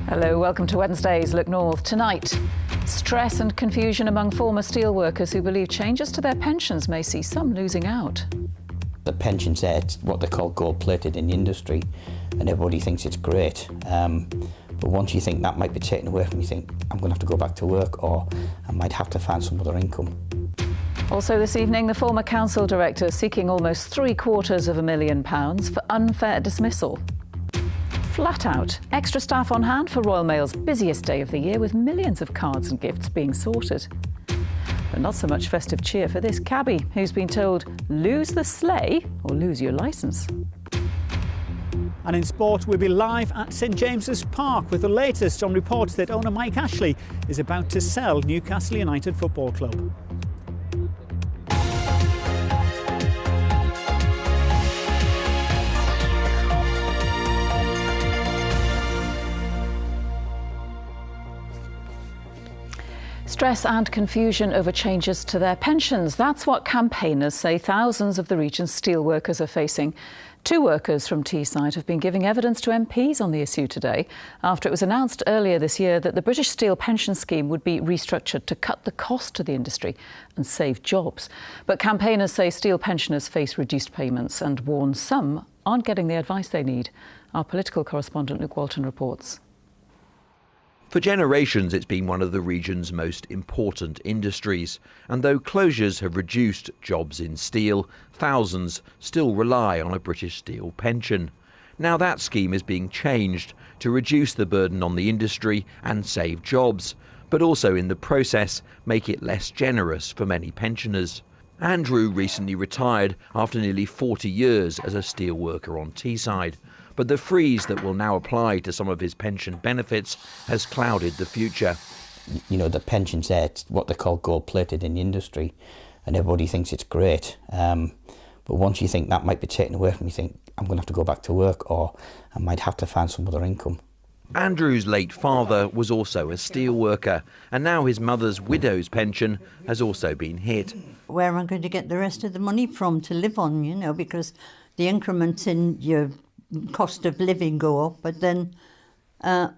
Hello, welcome to Wednesday's Look North. Tonight, stress and confusion among former steelworkers who believe changes to their pensions may see some losing out. The pensions there, it's what they call gold-plated in the industry, and everybody thinks it's great. But once you think that might be taken away from you, think, I'm going to have to go back to work, or I might have to find some other income. Also this evening, the former council director seeking almost £750,000 for unfair dismissal. Flat out, extra staff on hand for Royal Mail's busiest day of the year, with millions of cards and gifts being sorted. But not so much festive cheer for this cabbie who's been told, lose the sleigh or lose your licence. And in sport, we'll be live at St James's Park with the latest on reports that owner Mike Ashley is about to sell Newcastle United Football Club. Stress and confusion over changes to their pensions. That's what campaigners say thousands of the region's steelworkers are facing. Two workers from Teesside have been giving evidence to MPs on the issue today after it was announced earlier this year that the British Steel pension scheme would be restructured to cut the cost to the industry and save jobs. But campaigners say steel pensioners face reduced payments and warn some aren't getting the advice they need. Our political correspondent Luke Walton reports. For generations, it's been one of the region's most important industries. And though closures have reduced jobs in steel, thousands still rely on a British Steel pension. Now that scheme is being changed to reduce the burden on the industry and save jobs, but also in the process make it less generous for many pensioners. Andrew recently retired after nearly 40 years as a steel worker on Teesside. But the freeze that will now apply to some of his pension benefits has clouded the future. You know, the pensions there, it's what they call gold-plated in the industry, and everybody thinks it's great. But once you think that might be taken away from you, think, I'm going to have to go back to work, or I might have to find some other income. Andrew's late father was also a steel worker, and now his mother's widow's pension has also been hit. Where am I going to get the rest of the money from to live on, you know, because the increments in your cost of living go up, but then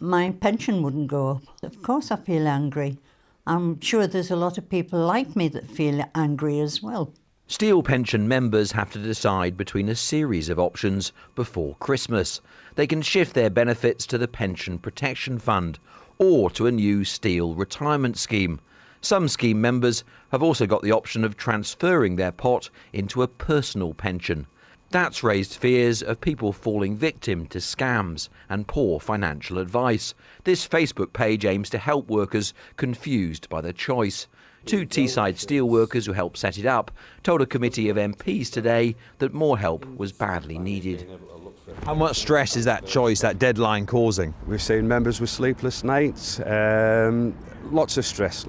my pension wouldn't go up. Of course I feel angry. I'm sure there's a lot of people like me that feel angry as well. Steel pension members have to decide between a series of options before Christmas. They can shift their benefits to the Pension Protection Fund or to a new steel retirement scheme. Some scheme members have also got the option of transferring their pot into a personal pension. That's raised fears of people falling victim to scams and poor financial advice. This Facebook page aims to help workers confused by the choice. Two Teesside steelworkers who helped set it up told a committee of MPs today that more help was badly needed. How much stress is that choice, that deadline causing? We're seeing members with sleepless nights, lots of stress,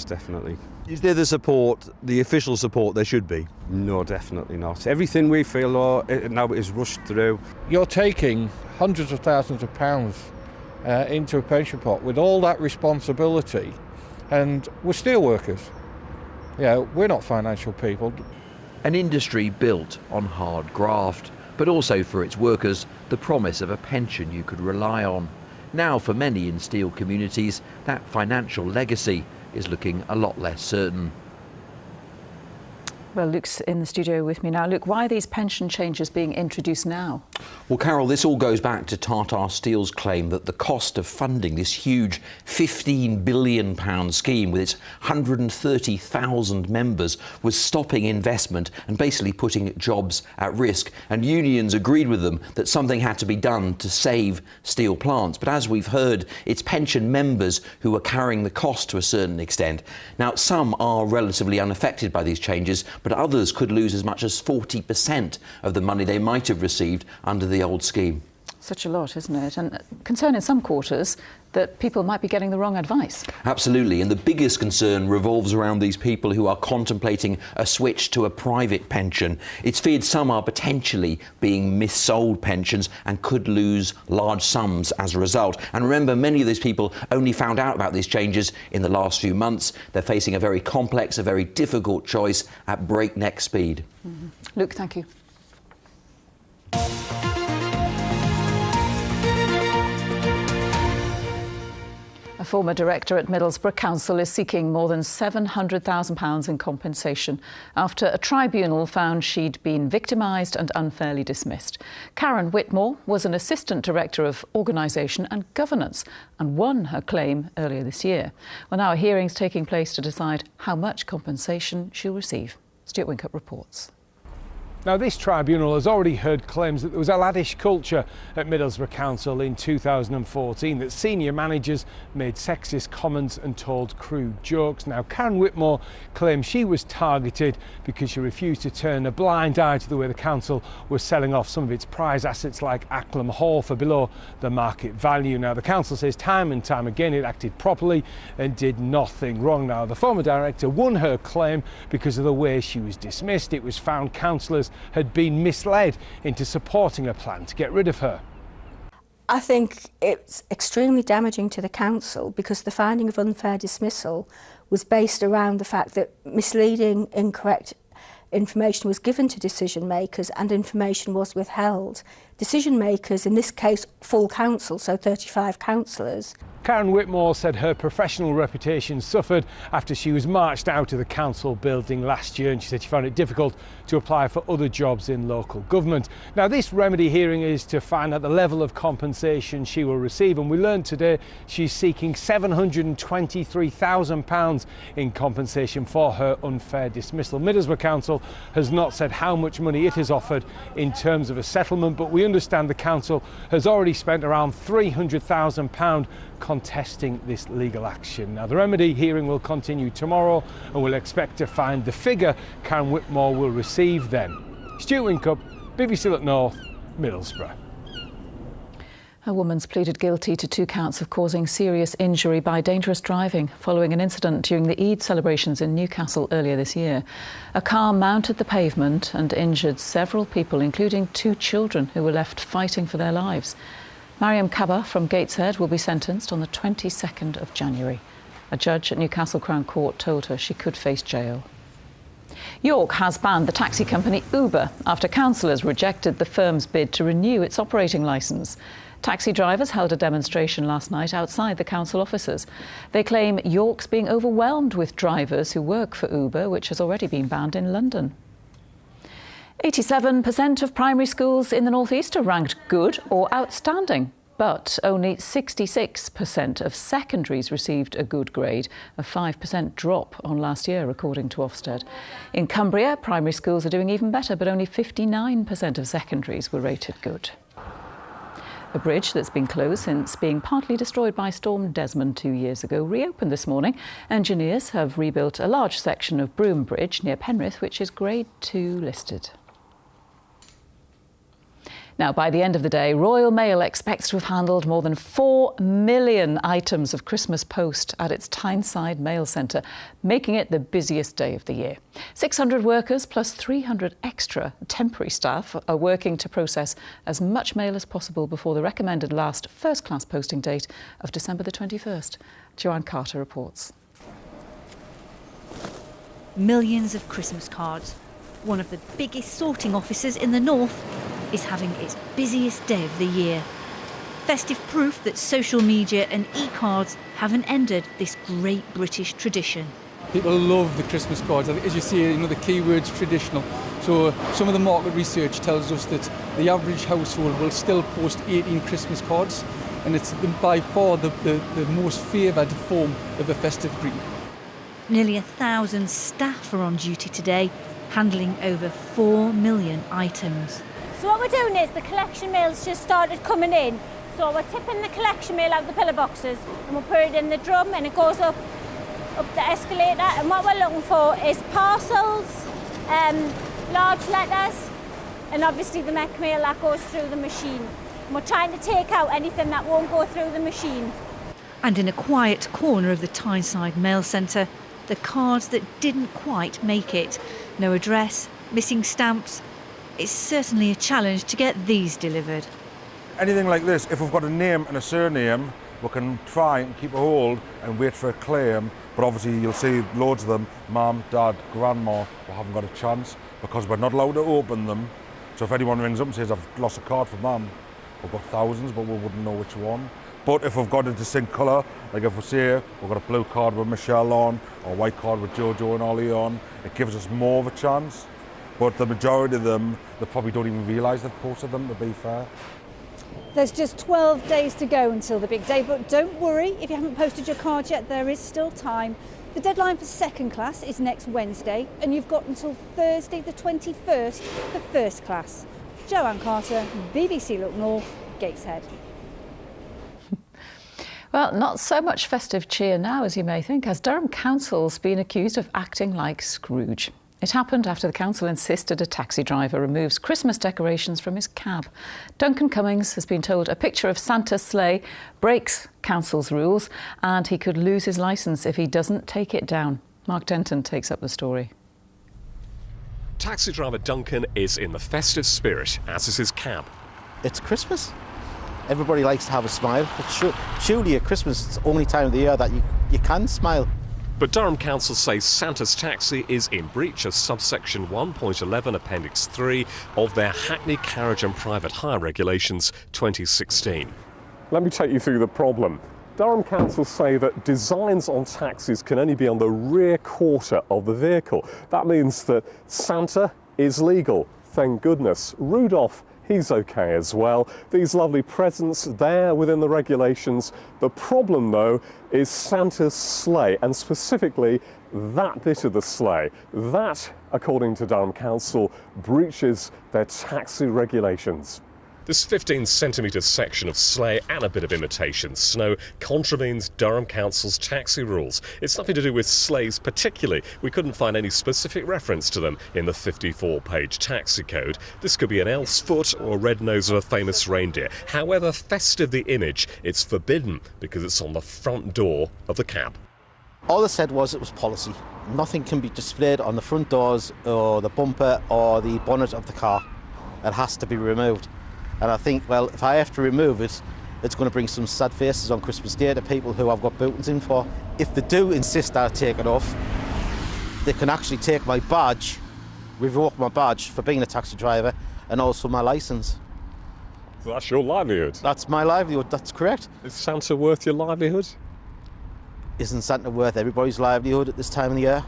definitely. Is there the support, the official support there should be? No, definitely not. Everything we feel now is rushed through. You're taking hundreds of thousands of pounds into a pension pot with all that responsibility, and we're steel workers. Yeah, we're not financial people. An industry built on hard graft, but also for its workers, the promise of a pension you could rely on. Now, for many in steel communities, that financial legacy is looking a lot less certain. Well, Luke's in the studio with me now. Luke, why are these pension changes being introduced now? Well, Carol, this all goes back to Tata Steel's claim that the cost of funding this huge £15 billion scheme with its 130,000 members was stopping investment and basically putting jobs at risk. And unions agreed with them that something had to be done to save steel plants. But as we've heard, it's pension members who are carrying the cost to a certain extent. Now, some are relatively unaffected by these changes, but others could lose as much as 40% of the money they might have received under the old scheme. Such a lot, isn't it? And concern in some quarters that people might be getting the wrong advice. Absolutely, and the biggest concern revolves around these people who are contemplating a switch to a private pension. It's feared some are potentially being missold pensions and could lose large sums as a result. And remember, many of these people only found out about these changes in the last few months. They're facing a very complex, a very difficult choice at breakneck speed. Luke, thank you. former director at Middlesbrough Council is seeking more than £700,000 in compensation after a tribunal found she'd been victimised and unfairly dismissed. Karen Whitmore was an assistant director of organisation and governance and won her claim earlier this year. Well, now a hearing's taking place to decide how much compensation she'll receive. Stuart Wincup reports. Now, this tribunal has already heard claims that there was a laddish culture at Middlesbrough Council in 2014, that senior managers made sexist comments and told crude jokes. Now, Karen Whitmore claims she was targeted because she refused to turn a blind eye to the way the council was selling off some of its prize assets like Acklam Hall for below the market value. Now, the council says time and time again it acted properly and did nothing wrong. Now, the former director won her claim because of the way she was dismissed. It was found councillors had been misled into supporting a plan to get rid of her. I think it's extremely damaging to the council because the finding of unfair dismissal was based around the fact that misleading, incorrect information was given to decision makers and information was withheld. Decision makers, in this case full council, so 35 councillors. Karen Whitmore said her professional reputation suffered after she was marched out of the council building last year, and she said she found it difficult to apply for other jobs in local government. Now, this remedy hearing is to find out the level of compensation she will receive, and we learned today she's seeking £723,000 in compensation for her unfair dismissal. Middlesbrough Council has not said how much money it has offered in terms of a settlement, but we understand the council has already spent around £300,000 contesting this legal action. Now, the remedy hearing will continue tomorrow and we'll expect to find the figure Karen Whitmore will receive then. Stuart Wincup, BBC Look North, Middlesbrough. A woman's pleaded guilty to 2 counts of causing serious injury by dangerous driving following an incident during the Eid celebrations in Newcastle earlier this year. A car mounted the pavement and injured several people, including 2 children who were left fighting for their lives. Mariam Kaba from Gateshead will be sentenced on the 22nd of January. A judge at Newcastle Crown Court told her she could face jail. York has banned the taxi company Uber after councillors rejected the firm's bid to renew its operating licence. Taxi drivers held a demonstration last night outside the council offices. They claim York's being overwhelmed with drivers who work for Uber, which has already been banned in London. 87% of primary schools in the North East are ranked good or outstanding, but only 66% of secondaries received a good grade, a 5% drop on last year, according to Ofsted. In Cumbria, primary schools are doing even better, but only 59% of secondaries were rated good. A bridge that's been closed since being partly destroyed by Storm Desmond 2 years ago reopened this morning. Engineers have rebuilt a large section of Broome Bridge near Penrith, which is Grade 2 listed. Now, by the end of the day, Royal Mail expects to have handled more than 4 million items of Christmas post at its Tyneside Mail Centre, making it the busiest day of the year. 600 workers plus 300 extra temporary staff are working to process as much mail as possible before the recommended last first-class posting date of December the 21st. Joanne Carter reports. Millions of Christmas cards. One of the biggest sorting offices in the north is having its busiest day of the year. Festive proof that social media and e-cards haven't ended this great British tradition. People love the Christmas cards. As you see, the keyword's traditional. So some of the market research tells us that the average household will still post 18 Christmas cards, and it's by far the most favoured form of a festive greeting. Nearly 1,000 staff are on duty today, handling over 4 million items. So what we're doing is the collection mail's just started coming in. So we're tipping the collection mail out of the pillar boxes and we'll put it in the drum and it goes up the escalator. And what we're looking for is parcels, large letters, and obviously the mech mail that goes through the machine. And we're trying to take out anything that won't go through the machine. And in a quiet corner of the Tyneside Mail Centre, the cards that didn't quite make it. No address, missing stamps. It's certainly a challenge to get these delivered. Anything like this, if we've got a name and a surname, we can try and keep a hold and wait for a claim. But obviously you'll see loads of them, mum, dad, grandma, we haven't got a chance because we're not allowed to open them. So if anyone rings up and says, I've lost a card for mum, we've got thousands, but we wouldn't know which one. But if we've got a distinct colour, like if we say we've got a blue card with Michelle on, or a white card with Jojo and Ollie on, it gives us more of a chance. But the majority of them, they probably don't even realise they've posted them, to be fair. There's just 12 days to go until the big day, but don't worry, if you haven't posted your card yet, there is still time. The deadline for second class is next Wednesday, and you've got until Thursday the 21st for first class. Joanne Carter, BBC Look North, Gateshead. Well, not so much festive cheer now as you may think, as Durham Council's been accused of acting like Scrooge. It happened after the council insisted a taxi driver removes Christmas decorations from his cab. Duncan Cummings has been told a picture of Santa's sleigh breaks council's rules and he could lose his licence if he doesn't take it down. Mark Denton takes up the story. Taxi driver Duncan is in the festive spirit, as is his cab. It's Christmas. Everybody likes to have a smile, but surely at Christmas it's the only time of the year that you can smile. But Durham Council says Santa's taxi is in breach of subsection 1.11 Appendix 3 of their Hackney Carriage and Private Hire Regulations 2016. Let me take you through the problem. Durham Council say that designs on taxis can only be on the rear quarter of the vehicle. That means that Santa is legal, thank goodness. Rudolph, he's okay as well. These lovely presents there within the regulations. The problem, though, is Santa's sleigh, and specifically that bit of the sleigh. That, according to Durham Council, breaches their taxi regulations. This 15-centimetre section of sleigh and a bit of imitation snow contravenes Durham Council's taxi rules. It's nothing to do with sleighs particularly. We couldn't find any specific reference to them in the 54-page taxi code. This could be an elf's foot or a red nose of a famous reindeer. However festive the image, it's forbidden because it's on the front door of the cab. All they said was it was policy. Nothing can be displayed on the front doors or the bumper or the bonnet of the car. It has to be removed. And I think, well, if I have to remove it, it's going to bring some sad faces on Christmas Day to people who I've got bookings in for. If they do insist that I take it off, they can actually take my badge, revoke my badge for being a taxi driver, and also my licence. So that's your livelihood? That's my livelihood, that's correct. Is Santa worth your livelihood? Isn't Santa worth everybody's livelihood at this time of the year?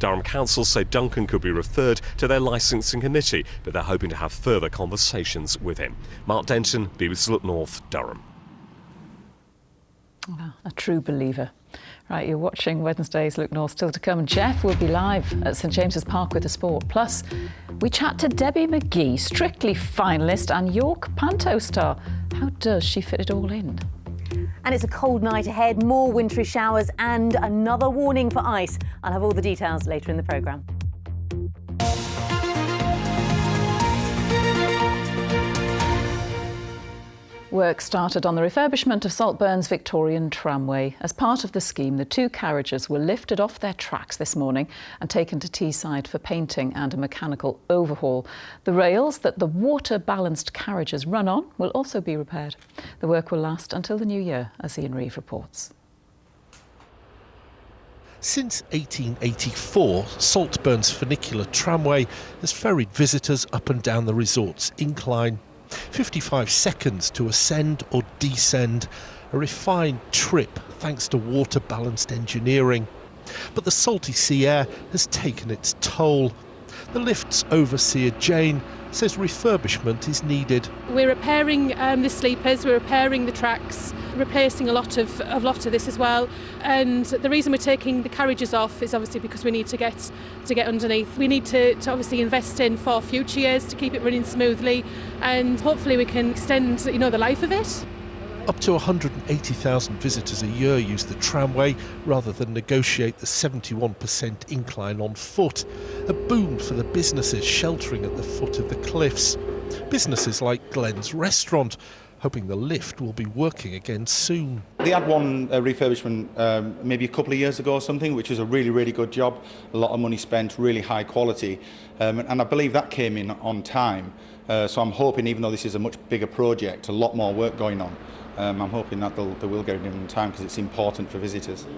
Durham Council say Duncan could be referred to their licensing committee, but they're hoping to have further conversations with him. Mark Denton, BBC Look North, Durham. Oh, a true believer. Right, you're watching Wednesday's Look North, still to come. Jeff will be live at St James's Park with the sport. Plus, we chat to Debbie McGee, Strictly finalist and York Panto star. How does she fit it all in? And it's a cold night ahead, more wintry showers and another warning for ice. I'll have all the details later in the programme. Work started on the refurbishment of Saltburn's Victorian tramway. As part of the scheme, the two carriages were lifted off their tracks this morning and taken to Teesside for painting and a mechanical overhaul. The rails that the water-balanced carriages run on will also be repaired. The work will last until the new year, as Ian Reeve reports. Since 1884, Saltburn's funicular tramway has ferried visitors up and down the resort's incline. 55 seconds to ascend or descend, a refined trip thanks to water-balanced engineering. But the salty sea air has taken its toll. The lift's overseer, Jane, says refurbishment is needed. We're repairing the sleepers, we're repairing the tracks, replacing a lot of this as well. And the reason we're taking the carriages off is obviously because we need to get underneath. We need to obviously invest in for future years to keep it running smoothly, and hopefully we can extend the life of it. Up to 180,000 visitors a year use the tramway rather than negotiate the 71% incline on foot. A boon for the businesses sheltering at the foot of the cliffs. Businesses like Glenn's Restaurant, hoping the lift will be working again soon. They had one refurbishment maybe a couple of years ago or something, which was a really, really good job. A lot of money spent, really high quality. And I believe that came in on time. So I'm hoping, even though this is a much bigger project, a lot more work going on, I'm hoping that they will get it in on time because it's important for visitors.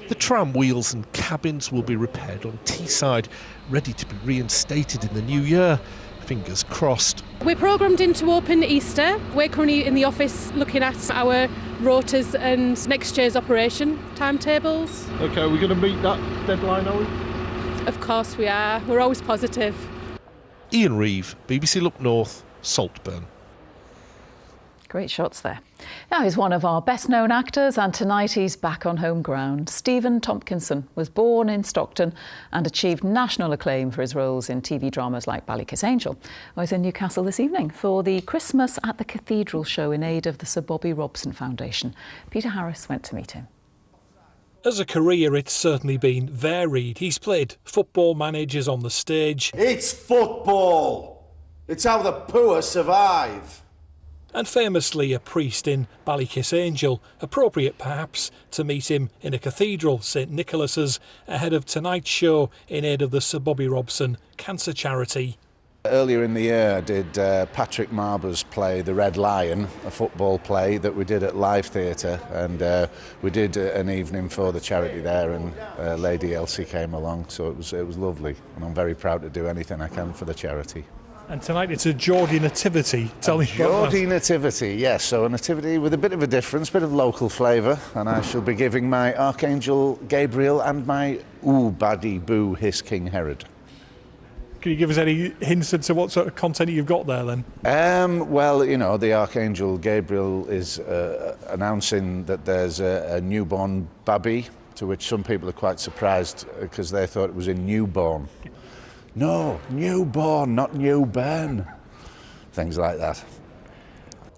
The tram wheels and cabins will be repaired on Teesside, ready to be reinstated in the new year. Fingers crossed. We're programmed in to open Easter. We're currently in the office looking at our rotas and next year's operation timetables. OK, we're going to meet that deadline, are we? Of course we are. We're always positive. Ian Reeve, BBC Look North, Saltburn. Great shots there. Now he's one of our best-known actors, and tonight he's back on home ground. Stephen Tompkinson was born in Stockton and achieved national acclaim for his roles in TV dramas like Ballykiss Angel. He's in Newcastle this evening for the Christmas at the Cathedral show in aid of the Sir Bobby Robson Foundation. Peter Harris went to meet him. As a career, it's certainly been varied. He's played football managers on the stage. It's football. It's how the poor survive. And famously a priest in Ballykiss Angel, appropriate perhaps to meet him in a cathedral, St Nicholas's, ahead of tonight's show in aid of the Sir Bobby Robson cancer charity. Earlier in the year I did Patrick Marber's play The Red Lion, a football play that we did at Live Theatre, and we did an evening for the charity there, and Lady Elsie came along, so it was lovely, and I'm very proud to do anything I can for the charity. And tonight it's a Geordie nativity. Tell me about that. Geordie nativity, yes. So a nativity with a bit of a difference, bit of local flavour, and I shall be giving my Archangel Gabriel and my ooh baddie boo hiss King Herod. Can you give us any hints into what sort of content you've got there then? Well, you know, the Archangel Gabriel is announcing that there's a newborn baby, to which some people are quite surprised because they thought it was a newborn. No, newborn, not newborn. Things like that.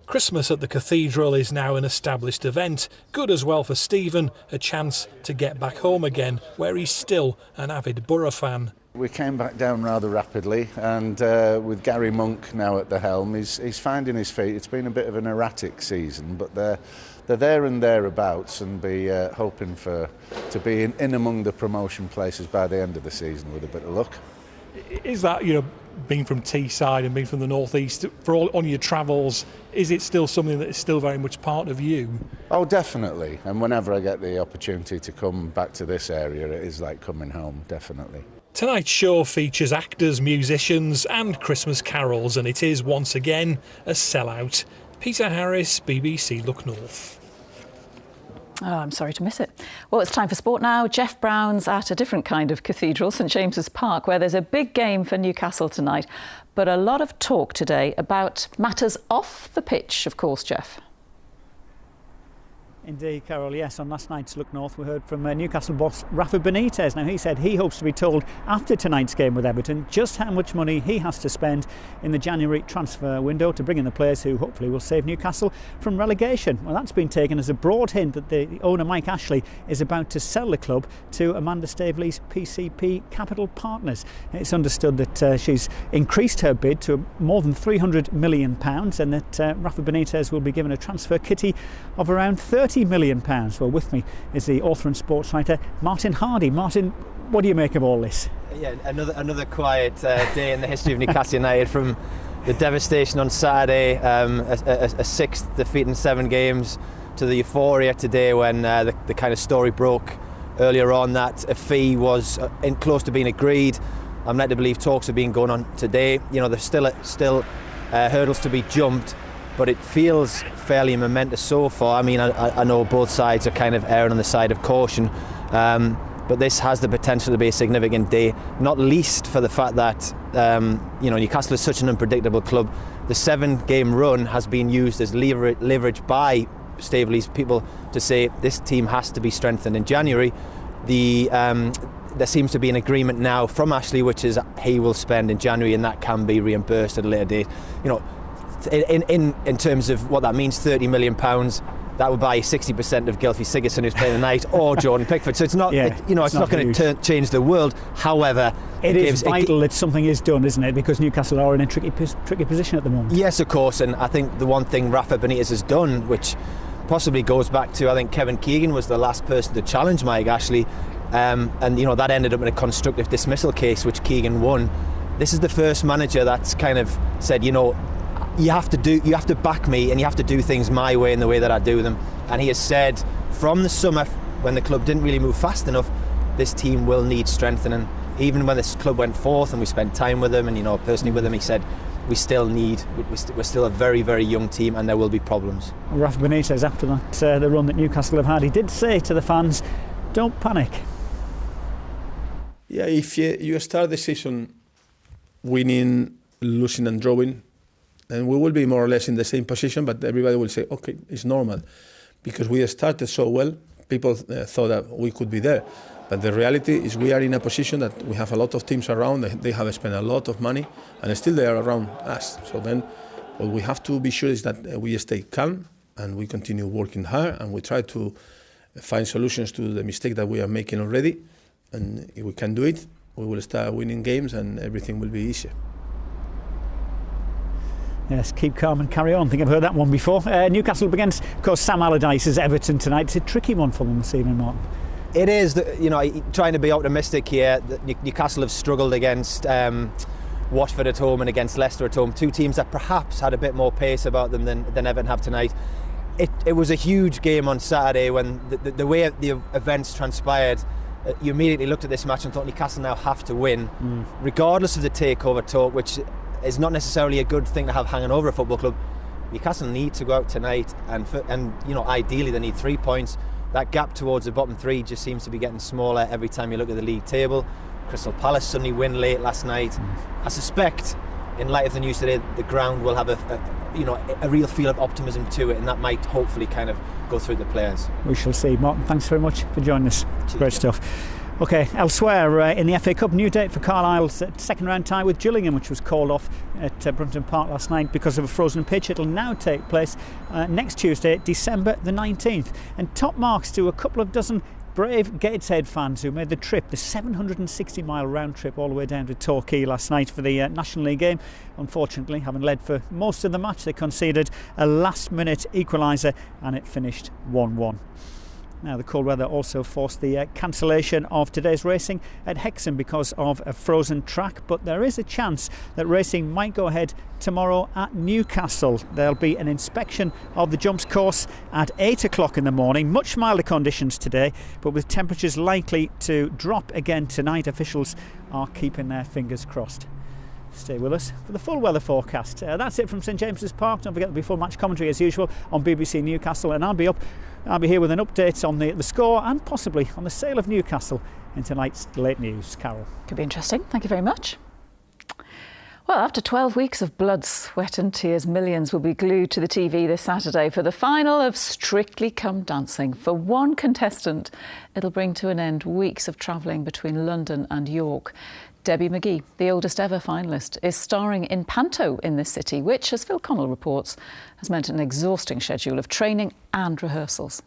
Christmas at the Cathedral is now an established event. Good as well for Stephen, a chance to get back home again, where he's still an avid Borough fan. We came back down rather rapidly, and with Gary Monk now at the helm, he's finding his feet. It's been a bit of an erratic season, but they're there and thereabouts, and be hoping to be in among the promotion places by the end of the season with a bit of luck. Is that, you know, being from Teesside and being from the northeast, for all on your travels, is it still something that is still very much part of you? Oh, definitely. And whenever I get the opportunity to come back to this area, it is like coming home, definitely. Tonight's show features actors, musicians and Christmas carols, and it is once again a sellout. Peter Harris, BBC Look North. Oh, I'm sorry to miss it. Well, it's time for sport now. Jeff Brown's at a different kind of cathedral, St James's Park, where there's a big game for Newcastle tonight. But a lot of talk today about matters off the pitch, of course, Jeff. Indeed, Carol, yes. On last night's Look North, we heard from Newcastle boss Rafa Benitez. Now, he said he hopes to be told after tonight's game with Everton just how much money he has to spend in the January transfer window to bring in the players who hopefully will save Newcastle from relegation. Well, that's been taken as a broad hint that the owner, Mike Ashley, is about to sell the club to Amanda Staveley's PCP Capital Partners. It's understood that she's increased her bid to more than £300 million, and that Rafa Benitez will be given a transfer kitty of around £30 million. Well, with me is the author and sports writer Martin Hardy. Martin, what do you make of all this? Yeah, another quiet day in the history of Newcastle United, from the devastation on Saturday, a sixth defeat in 7 games, to the euphoria today when the kind of story broke earlier on that a fee was close to being agreed. I'm led to believe talks have been going on today. You know, there's still hurdles to be jumped, but it feels fairly momentous so far. I mean, I know both sides are kind of erring on the side of caution, but this has the potential to be a significant day, not least for the fact that you know, Newcastle is such an unpredictable club. The 7-game run has been used as leverage by Staveley's people to say this team has to be strengthened in January. There seems to be an agreement now from Ashley, which is he will spend in January, and that can be reimbursed at a later date. You know, in terms of what that means, £30 million, that would buy 60% of Gylfi Sigurdsson, who's playing tonight, or Jordan Pickford. So it's not, it's not going to change the world. However, it is vital that something is done, isn't it? Because Newcastle are in a tricky position at the moment. Yes, of course. And I think the one thing Rafa Benitez has done, which possibly goes back to, I think Kevin Keegan was the last person to challenge Mike Ashley, and you know, that ended up in a constructive dismissal case, which Keegan won. This is the first manager that's kind of said, you know, you have to back me, and you have to do things my way and the way that I do them. And he has said from the summer, when the club didn't really move fast enough, this team will need strengthening. Even when this club went fourth and we spent time with him, and you know, personally with him, he said, we still need. We're still a very, very young team, and there will be problems. Rafa Benitez, after that the run that Newcastle have had, he did say to the fans, "Don't panic." Yeah, if you start the season winning, losing, and drawing, then we will be more or less in the same position. But everybody will say, "Okay, it's normal," because we started so well. People thought that we could be there. But the reality is we are in a position that we have a lot of teams around, they have spent a lot of money, and still they are around us. So then what we have to be sure is that we stay calm and we continue working hard and we try to find solutions to the mistake that we are making already. And if we can do it, we will start winning games and everything will be easier. Yes, keep calm and carry on. I think I've heard that one before. Newcastle up against, of course, Sam Allardyce's Everton tonight. It's a tricky one for them this evening, Martin. It is, trying to be optimistic here. Newcastle have struggled against Watford at home and against Leicester at home. Two teams that perhaps had a bit more pace about them than Everton have tonight. It was a huge game on Saturday when the way the events transpired. You immediately looked at this match and thought Newcastle now have to win, regardless of the takeover talk, which is not necessarily a good thing to have hanging over a football club. Newcastle need to go out tonight, and ideally they need 3 points. That gap towards the bottom three just seems to be getting smaller every time you look at the league table. Crystal Palace suddenly win late last night. I suspect, in light of the news today, the ground will have a real feel of optimism to it, and that might hopefully kind of go through the players. We shall see. Martin, thanks very much for joining us. Cheers. Great stuff. OK, elsewhere in the FA Cup, new date for Carlisle's second round tie with Gillingham, which was called off at Brunton Park last night because of a frozen pitch. It'll now take place next Tuesday, December the 19th. And top marks to a couple of dozen brave Gateshead fans who made the trip, the 760-mile round trip all the way down to Torquay last night for the National League game. Unfortunately, having led for most of the match, they conceded a last-minute equaliser and it finished 1-1. Now, the cold weather also forced the cancellation of today's racing at Hexham because of a frozen track, but there is a chance that racing might go ahead tomorrow at Newcastle. There'll be an inspection of the jumps course at 8 o'clock in the morning. Much milder conditions today, but with temperatures likely to drop again tonight. Officials are keeping their fingers crossed. Stay with us for the full weather forecast. That's it from St James's Park. Don't forget the before match commentary as usual on BBC Newcastle, and I'll be here with an update on the score and possibly on the sale of Newcastle in tonight's late news. Carol. Could be interesting. Thank you very much. Well, after 12 weeks of blood, sweat and tears, millions will be glued to the TV this Saturday for the final of Strictly Come Dancing. For one contestant, it'll bring to an end weeks of travelling between London and York. Debbie McGee, the oldest ever finalist, is starring in Panto in this city, which, as Phil Connell reports, has meant an exhausting schedule of training and rehearsals.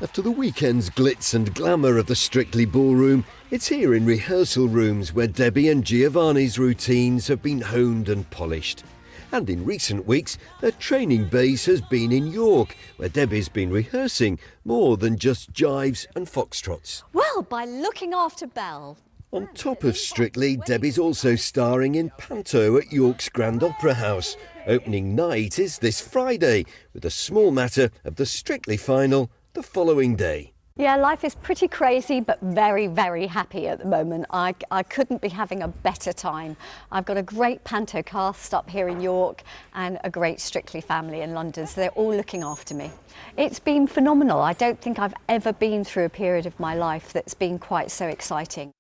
After the weekend's glitz and glamour of the Strictly ballroom, it's here in rehearsal rooms where Debbie and Giovanni's routines have been honed and polished. And in recent weeks, their training base has been in York, where Debbie's been rehearsing more than just jives and foxtrots. Well, by looking after Belle. On top of Strictly, Debbie's also starring in Panto at York's Grand Opera House. Opening night is this Friday, with a small matter of the Strictly final the following day. Yeah, life is pretty crazy, but very, very happy at the moment. I couldn't be having a better time. I've got a great Panto cast up here in York and a great Strictly family in London, so they're all looking after me. It's been phenomenal. I don't think I've ever been through a period of my life that's been quite so exciting.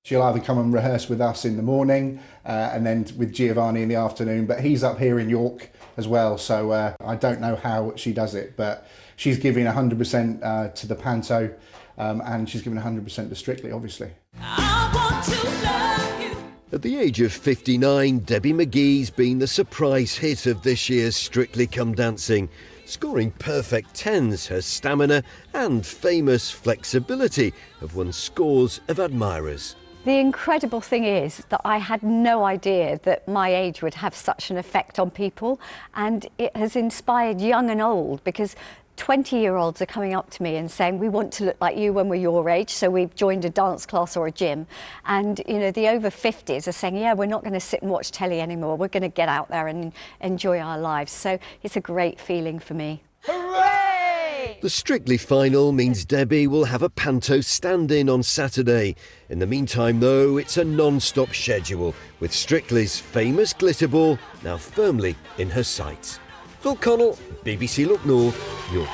She'll either come and rehearse with us in the morning and then with Giovanni in the afternoon, but he's up here in York as well, so I don't know how she does it, but she's giving 100% to the Panto and she's giving 100% to Strictly, obviously. At the age of 59, Debbie McGee's been the surprise hit of this year's Strictly Come Dancing, scoring perfect tens. Her stamina and famous flexibility have won scores of admirers. The incredible thing is that I had no idea that my age would have such an effect on people, and it has inspired young and old, because 20-year-olds are coming up to me and saying, we want to look like you when we're your age, so we've joined a dance class or a gym. And, you know, the over 50s are saying, yeah, we're not going to sit and watch telly anymore, we're going to get out there and enjoy our lives. So it's a great feeling for me. Hooray! The Strictly final means Debbie will have a panto stand-in on Saturday. In the meantime, though, it's a non-stop schedule, with Strictly's famous glitter ball now firmly in her sights. Phil Connell, BBC Look North, York.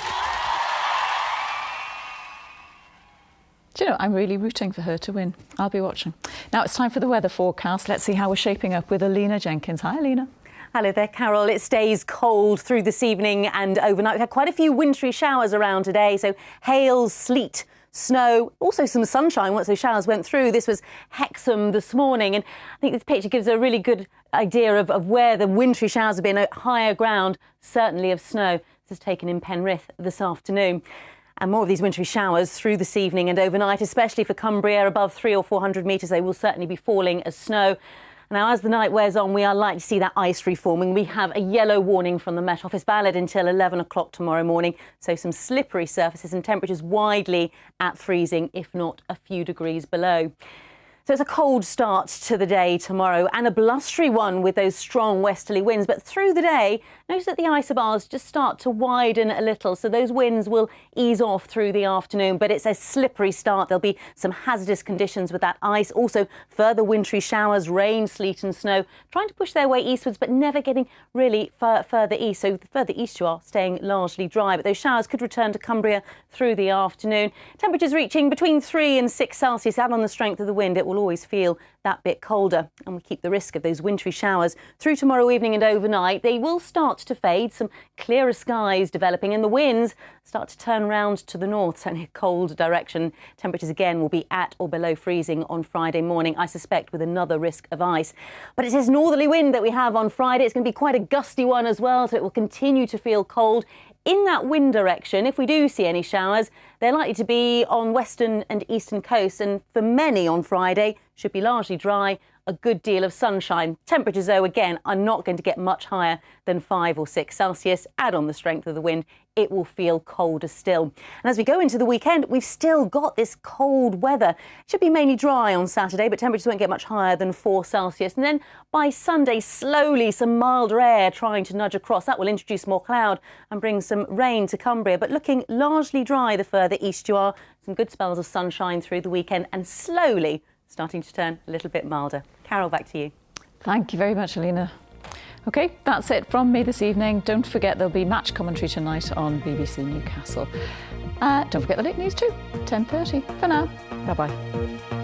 Do you know, I'm really rooting for her to win. I'll be watching. Now it's time for the weather forecast. Let's see how we're shaping up with Alina Jenkins. Hi, Alina. Hello there, Carol. It stays cold through this evening and overnight. We've had quite a few wintry showers around today, so hail, sleet, snow, also some sunshine once those showers went through. This was Hexham this morning, and I think this picture gives a really good idea of where the wintry showers have been at higher ground, certainly of snow. This is taken in Penrith this afternoon. And more of these wintry showers through this evening and overnight, especially for Cumbria above 300 or 400 metres. They will certainly be falling as snow. Now, as the night wears on, we are likely to see that ice reforming. We have a yellow warning from the Met Office, valid until 11 o'clock tomorrow morning. So some slippery surfaces and temperatures widely at freezing, if not a few degrees below. So it's a cold start to the day tomorrow and a blustery one with those strong westerly winds. But through the day, notice that the isobars just start to widen a little. So those winds will ease off through the afternoon. But it's a slippery start. There'll be some hazardous conditions with that ice. Also, further wintry showers, rain, sleet and snow, trying to push their way eastwards, but never getting really further east. So the further east you are, staying largely dry. But those showers could return to Cumbria through the afternoon. Temperatures reaching between 3 and 6 Celsius. Add on the strength of the wind, it will always feel that bit colder, and we keep the risk of those wintry showers through tomorrow evening and overnight. They will start to fade, some clearer skies developing, and the winds start to turn round to the north, certainly a cold direction. Temperatures again will be at or below freezing on Friday morning, I suspect with another risk of ice. But it's this northerly wind that we have on Friday. It's going to be quite a gusty one as well, so it will continue to feel cold. In that wind direction, if we do see any showers, they're likely to be on western and eastern coasts, and for many on Friday, should be largely dry, a good deal of sunshine. Temperatures, though, again, are not going to get much higher than 5 or 6 Celsius. Add on the strength of the wind, it will feel colder still. And as we go into the weekend, we've still got this cold weather. It should be mainly dry on Saturday, but temperatures won't get much higher than 4 Celsius. And then by Sunday, slowly some milder air trying to nudge across. That will introduce more cloud and bring some rain to Cumbria, but looking largely dry the further east you are. Some good spells of sunshine through the weekend and slowly starting to turn a little bit milder. Carol, back to you. Thank you very much, Alina. OK, that's it from me this evening. Don't forget there'll be match commentary tonight on BBC Newcastle. Don't forget the late news too, 10:30. For now, bye-bye.